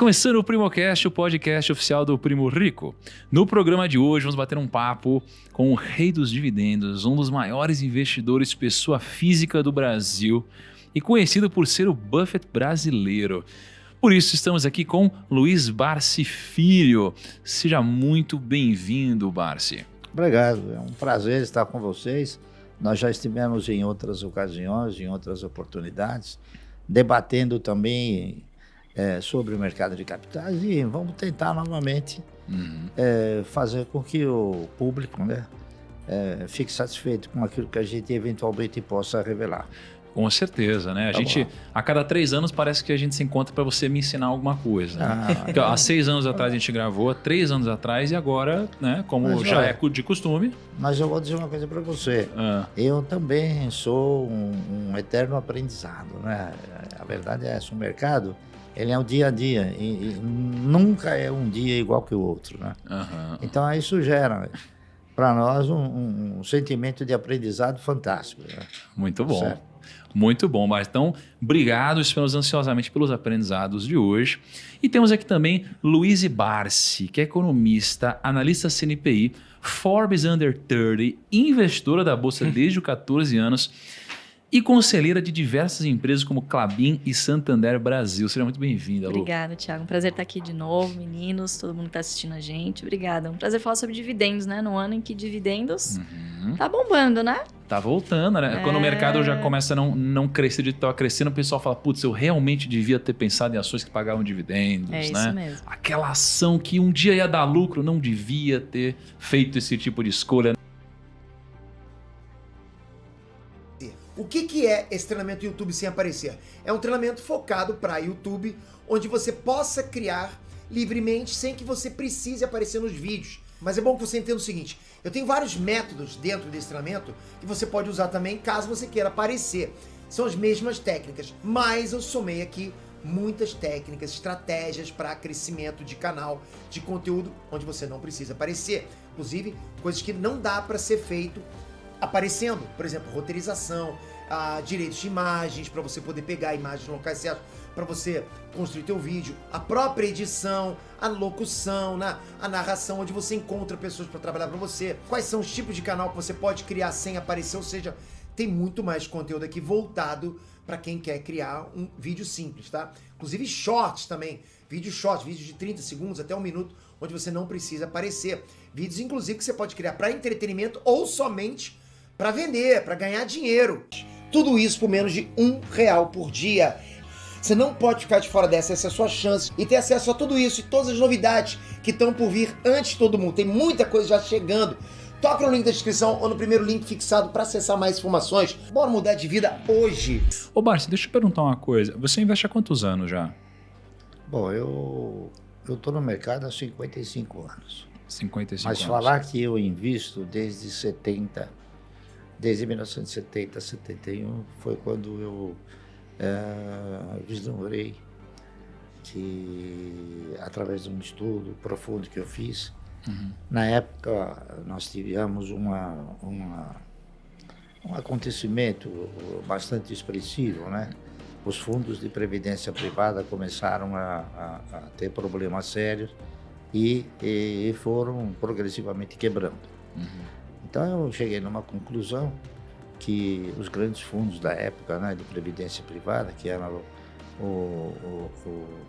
começando o Primocast, o podcast oficial do Primo Rico. No programa de hoje, vamos bater um papo com o rei dos dividendos, um dos maiores investidores pessoa física do Brasil e conhecido por ser o Buffett brasileiro. Por isso, estamos aqui com Luiz Barsi Filho. Seja muito bem-vindo, Barsi. Obrigado, é um prazer estar com vocês. Nós já estivemos em outras ocasiões, em outras oportunidades, debatendo também sobre o mercado de capitais e vamos tentar novamente fazer com que o público fique satisfeito com aquilo que a gente eventualmente possa revelar. Com certeza, né? A cada 3 anos parece que a gente se encontra para você me ensinar alguma coisa. Né? Há 6 anos atrás a gente gravou, há 3 anos atrás e agora, né? Como já é de costume. Mas eu vou dizer uma coisa para você. Eu também sou um eterno aprendizado, né? A verdade é essa, o mercado, ele é o dia a dia e nunca é um dia igual que o outro, né? Então isso gera para nós um sentimento de aprendizado fantástico. Né? Muito bom. Certo? Muito bom, mas então, obrigado, esperamos ansiosamente pelos aprendizados de hoje. E temos aqui também Luiz Barsi, que é economista, analista CNPI, Forbes Under 30, investidora da Bolsa desde os 14 anos e conselheira de diversas empresas como Klabin e Santander Brasil. Seja muito bem-vinda, Lu. Obrigada, Thiago. Um prazer estar aqui de novo, meninos, todo mundo que está assistindo a gente. Obrigada. Um prazer falar sobre dividendos, né? No ano em que dividendos tá bombando, né? Tá voltando, né? Quando o mercado já começa a não crescer de estar crescendo, o pessoal fala, putz, eu realmente devia ter pensado em ações que pagavam dividendos, né? É isso mesmo. Aquela ação que um dia ia dar lucro, não devia ter feito esse tipo de escolha. O que é esse treinamento YouTube sem aparecer? É um treinamento focado para YouTube, onde você possa criar livremente sem que você precise aparecer nos vídeos. Mas é bom que você entenda o seguinte, eu tenho vários métodos dentro desse treinamento que você pode usar também caso você queira aparecer. São as mesmas técnicas, mas eu somei aqui muitas técnicas, estratégias para crescimento de canal, de conteúdo, onde você não precisa aparecer. Inclusive, coisas que não dá para ser feito aparecendo, por exemplo, roteirização, direitos de imagens, para você poder pegar imagens no locais certos, para você construir teu vídeo, a própria edição, a locução, a narração, onde você encontra pessoas para trabalhar para você, quais são os tipos de canal que você pode criar sem aparecer, ou seja, tem muito mais conteúdo aqui voltado para quem quer criar um vídeo simples, tá? Inclusive shorts também, vídeos de 30 segundos até 1 minuto, onde você não precisa aparecer. Vídeos, inclusive, que você pode criar para entretenimento ou somente para vender, para ganhar dinheiro. Tudo isso por menos de R$1 por dia. Você não pode ficar de fora dessa, essa é a sua chance. E ter acesso a tudo isso e todas as novidades que estão por vir antes de todo mundo. Tem muita coisa já chegando. Toca no link da descrição ou no primeiro link fixado para acessar mais informações. Bora mudar de vida hoje. Ô Barsi, deixa eu perguntar uma coisa. Você investe há quantos anos já? Bom, eu estou no mercado há 55 anos. 55 Mas anos. falar que eu invisto desde 1970, 71, foi quando eu vislumbrei que, através de um estudo profundo que eu fiz, na época nós tivemos um acontecimento bastante expressivo, né? Os fundos de previdência privada começaram a ter problemas sérios e foram progressivamente quebrando. Então eu cheguei numa conclusão que os grandes fundos da época, né, de previdência privada, que eram o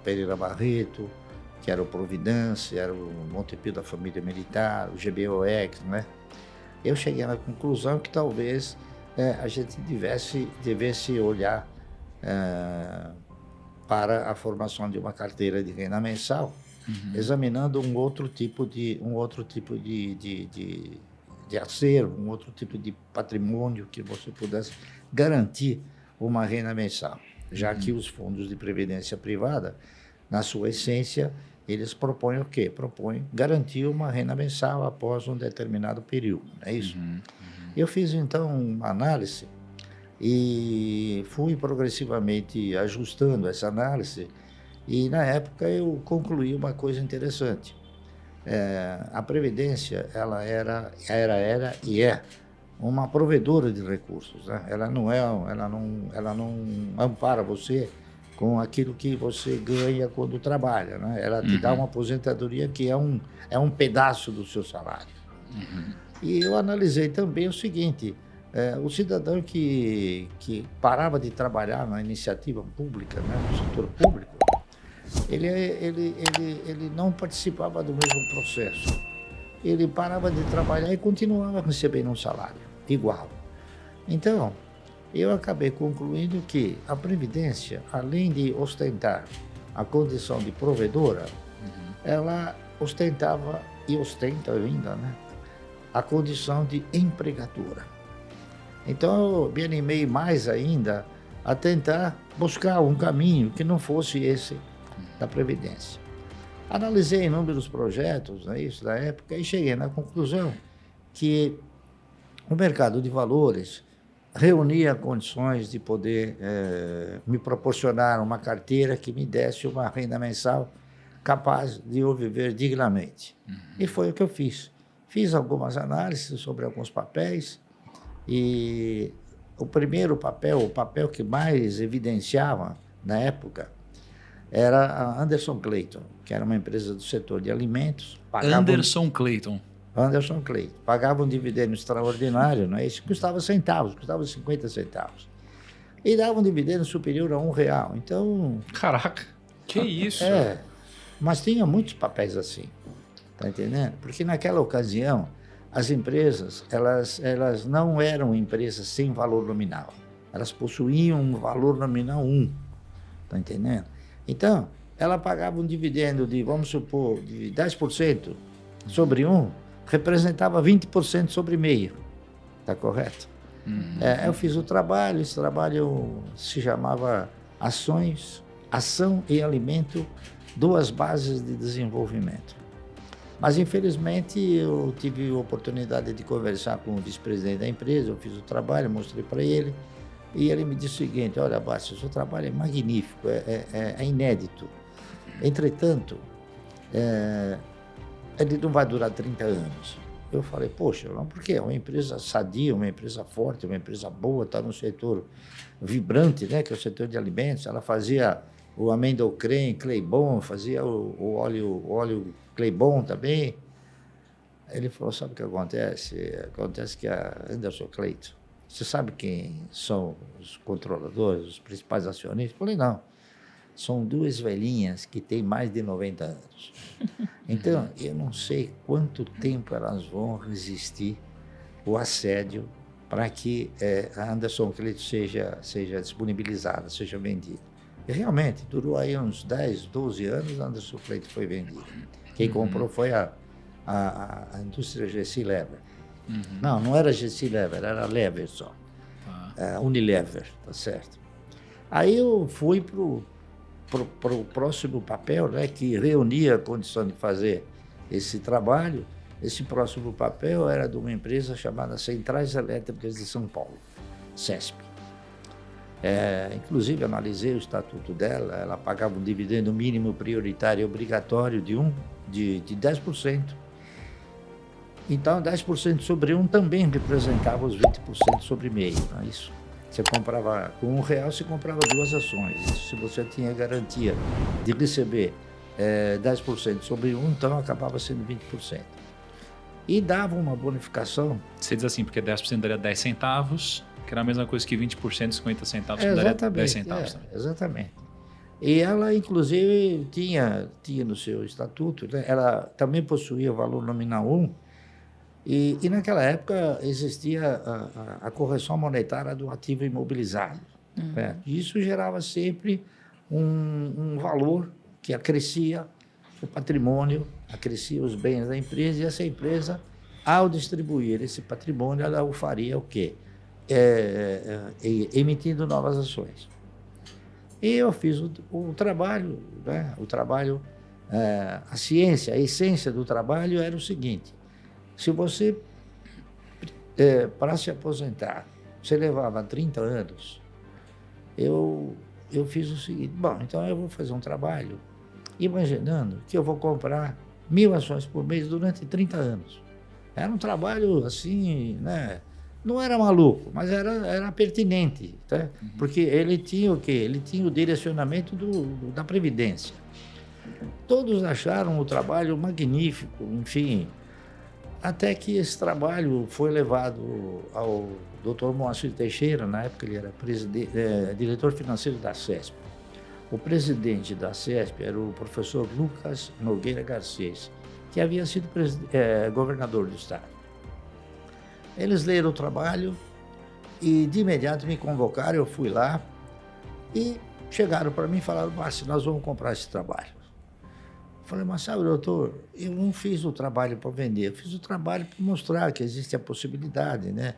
Pereira Barreto, que era o Providência, era o Montepio da Família Militar, o GBOX, né? Eu cheguei na conclusão que talvez a gente devesse olhar para a formação de uma carteira de renda mensal, examinando um outro tipo de acervo, um outro tipo de patrimônio que você pudesse garantir uma renda mensal, já que os fundos de previdência privada, na sua essência, eles propõem o quê? Propõem garantir uma renda mensal após um determinado período, não é isso? Eu fiz então uma análise e fui progressivamente ajustando essa análise e na época eu concluí uma coisa interessante. A Previdência, ela era e é uma provedora de recursos, né? Ela não ampara você com aquilo que você ganha quando trabalha, né? Ela te dá uma aposentadoria que é um pedaço do seu salário. E eu analisei também o seguinte, o cidadão que parava de trabalhar na iniciativa pública, né, no setor público, ele não participava do mesmo processo. Ele parava de trabalhar e continuava recebendo um salário igual. Então, eu acabei concluindo que a Previdência, além de ostentar a condição de provedora, ela ostentava e ostenta ainda, né, a condição de empregadora. Então, eu me animei mais ainda a tentar buscar um caminho que não fosse esse da Previdência. Analisei inúmeros projetos, né, isso da época, e cheguei na conclusão que o mercado de valores reunia condições de poder me proporcionar uma carteira que me desse uma renda mensal capaz de eu viver dignamente. E foi o que eu fiz. Fiz algumas análises sobre alguns papéis e o primeiro papel, o papel que mais evidenciava na época, era a Anderson Clayton, que era uma empresa do setor de alimentos. Anderson Clayton. Anderson Clayton. Pagava um dividendo extraordinário, não é isso? Custava centavos, custava 50 centavos. E dava um dividendo superior a R$1. Então... Caraca, que isso? Mas tinha muitos papéis assim, tá entendendo? Porque naquela ocasião, as empresas, elas não eram empresas sem valor nominal. Elas possuíam um valor nominal 1, tá entendendo? Então, ela pagava um dividendo de, vamos supor, de 10% sobre 1, representava 20% sobre meio. Está correto? Eu fiz o trabalho, esse trabalho se chamava Ação e Alimento, 2 bases de desenvolvimento. Mas, infelizmente, eu tive a oportunidade de conversar com o vice-presidente da empresa, eu fiz o trabalho, mostrei para ele, e ele me disse o seguinte: olha, Bárcio, o seu trabalho é magnífico, é inédito. Entretanto, ele não vai durar 30 anos. Eu falei, poxa, não, por quê? É uma empresa sadia, uma empresa forte, uma empresa boa, está no setor vibrante, né, que é o setor de alimentos. Ela fazia o amêndoa Claybon, fazia o óleo Claybon também. Ele falou, sabe o que acontece? Acontece que a Anderson Clayton, você sabe quem são os controladores, os principais acionistas? Eu falei, não. São 2 velhinhas que têm mais de 90 anos. Então, eu não sei quanto tempo elas vão resistir o assédio para que a Anderson Clayton seja disponibilizada, seja vendida. E realmente, durou aí uns 10, 12 anos, a Anderson Clayton foi vendida. Quem comprou foi a indústria GC Lever. Não era GC Lever, era Lever só. Unilever, tá certo? Aí eu fui para o próximo papel, né, que reunia a condição de fazer esse trabalho. Esse próximo papel era de uma empresa chamada Centrais Elétricas de São Paulo, CESP. Inclusive, analisei o estatuto dela, ela pagava um dividendo mínimo prioritário obrigatório de 10%. Então, 10% sobre 1 também representava os 20% sobre meio, não é isso? Você comprava, com R$1, você comprava 2 ações. Isso, se você tinha garantia de receber 10% sobre 1, então acabava sendo 20%. E dava uma bonificação. Você diz assim, porque 10% daria 10 centavos, que era a mesma coisa que 20%, 50 centavos, que daria 10 centavos também. Exatamente. E ela, inclusive, tinha no seu estatuto, né, ela também possuía o valor nominal 1, e naquela época existia a correção monetária do ativo imobilizado. E isso gerava sempre um valor que acrescia o patrimônio, acrescia os bens da empresa, e essa empresa, ao distribuir esse patrimônio, ela o faria o quê? Emitindo novas ações. E eu fiz o trabalho, né? A ciência, a essência do trabalho era o seguinte: se você, para se aposentar, você levava 30 anos, eu fiz o seguinte: bom, então eu vou fazer um trabalho imaginando que eu vou comprar 1000 ações por mês durante 30 anos. Era um trabalho assim, né, Não era maluco, mas era pertinente, tá? Porque ele tinha o quê? Ele tinha o direcionamento da Previdência. Todos acharam o trabalho magnífico, enfim, até que esse trabalho foi levado ao Dr. Moacir Teixeira, na época ele era diretor financeiro da CESP. O presidente da CESP era o professor Lucas Nogueira Garcês, que havia sido governador do estado. Eles leram o trabalho e de imediato me convocaram, eu fui lá e chegaram para mim e falaram: Márcio, nós vamos comprar esse trabalho. Eu falei: mas sabe, doutor, eu não fiz o trabalho para vender, eu fiz o trabalho para mostrar que existe a possibilidade, né,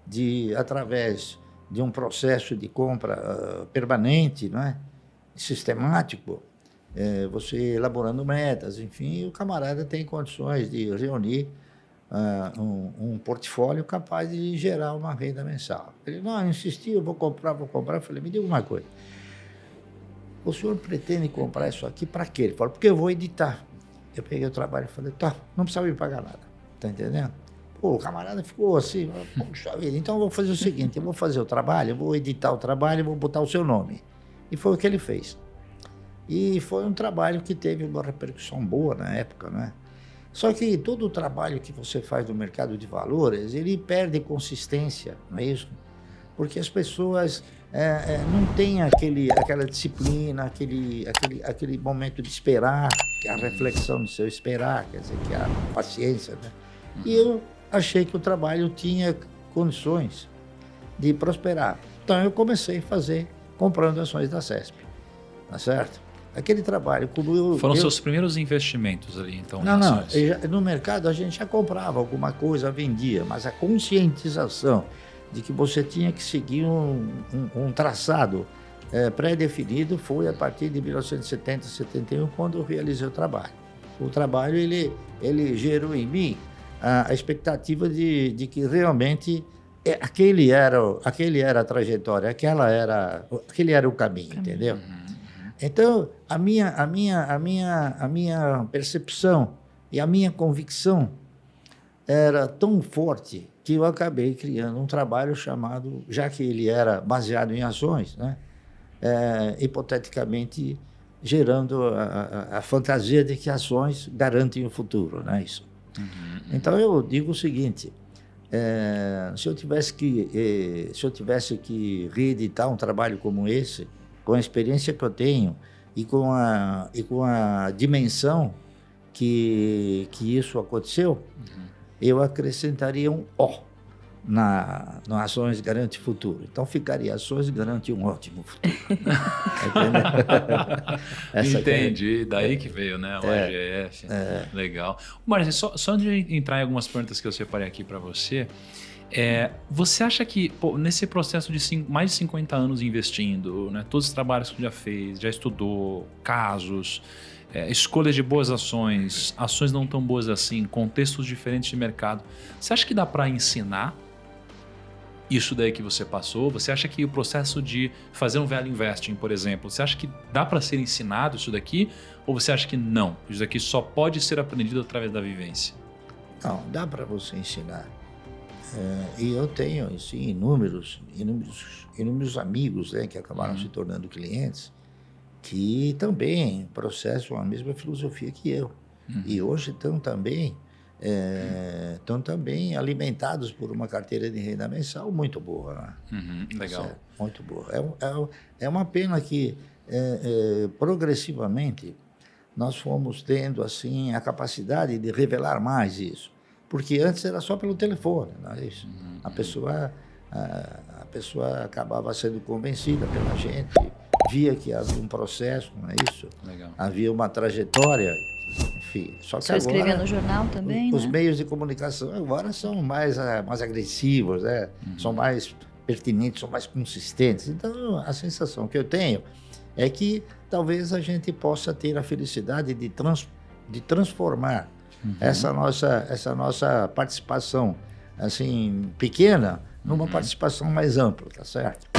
de, através de um processo de compra permanente, não é, sistemático, você elaborando metas, enfim, o camarada tem condições de reunir um portfólio capaz de gerar uma renda mensal. Ele: não, eu insisti, eu vou comprar. Eu falei: me diga uma coisa, o senhor pretende comprar isso aqui para quê? Ele falou: porque eu vou editar. Eu peguei o trabalho e falei: tá, não precisa me pagar nada, tá entendendo? Pô, o camarada ficou assim: puxa vida, então eu vou fazer o seguinte, eu vou fazer o trabalho, eu vou editar o trabalho, eu vou botar o seu nome. E foi o que ele fez. E foi um trabalho que teve uma repercussão boa na época, né? Só que todo o trabalho que você faz no mercado de valores, ele perde consistência, não é isso? Porque as pessoas não têm aquela disciplina, aquele momento de esperar, que é a reflexão do seu esperar, quer dizer, que é a paciência, né? E eu achei que o trabalho tinha condições de prosperar. Então eu comecei a fazer comprando ações da CESP, tá certo? Aquele trabalho, como Foram seus primeiros investimentos ali, então? Não, no mercado a gente já comprava alguma coisa, vendia, mas a conscientização de que você tinha que seguir um traçado pré-definido foi a partir de 1970, 71, quando eu realizei o trabalho. O trabalho, ele gerou em mim a expectativa de que realmente aquele era a trajetória, aquele era o caminho, entendeu? Então, a minha percepção e a minha convicção era tão forte que eu acabei criando um trabalho chamado, já que ele era baseado em ações, né, hipoteticamente gerando a fantasia de que ações garantem o futuro, não é isso? Então, eu digo o seguinte: se eu tivesse que reeditar um trabalho como esse, com a experiência que eu tenho e com a dimensão que isso aconteceu, eu acrescentaria um O na Ações Garante Futuro. Então ficaria Ações Garante um Ótimo Futuro. Entendi, daí que veio, né? O AGF. Legal. Mas só antes de entrar em algumas perguntas que eu separei aqui para você, você acha que nesse processo de mais de 50 anos investindo, né, todos os trabalhos que já fez, já estudou, casos, escolhas de boas ações, ações não tão boas assim, contextos diferentes de mercado, você acha que dá para ensinar isso daí que você passou? Você acha que o processo de fazer um value investing, por exemplo, você acha que dá para ser ensinado isso daqui? Ou você acha que não? Isso daqui só pode ser aprendido através da vivência? Não, dá para você ensinar. E eu tenho assim, inúmeros amigos, né, que acabaram se tornando clientes, que também processam a mesma filosofia que eu. E hoje estão também alimentados por uma carteira de renda mensal muito boa. Né? Legal. Muito boa. É uma pena que progressivamente nós fomos tendo assim, a capacidade de revelar mais isso. Porque antes era só pelo telefone, não é isso? A pessoa acabava sendo convencida pela gente, via que havia um processo, não é isso? Legal. Havia uma trajetória, enfim. Só que você agora escrevia no jornal também, os né? meios de comunicação agora são mais agressivos, né? São mais pertinentes, são mais consistentes. Então, a sensação que eu tenho é que talvez a gente possa ter a felicidade de transformar essa nossa participação assim pequena numa participação mais ampla, tá certo?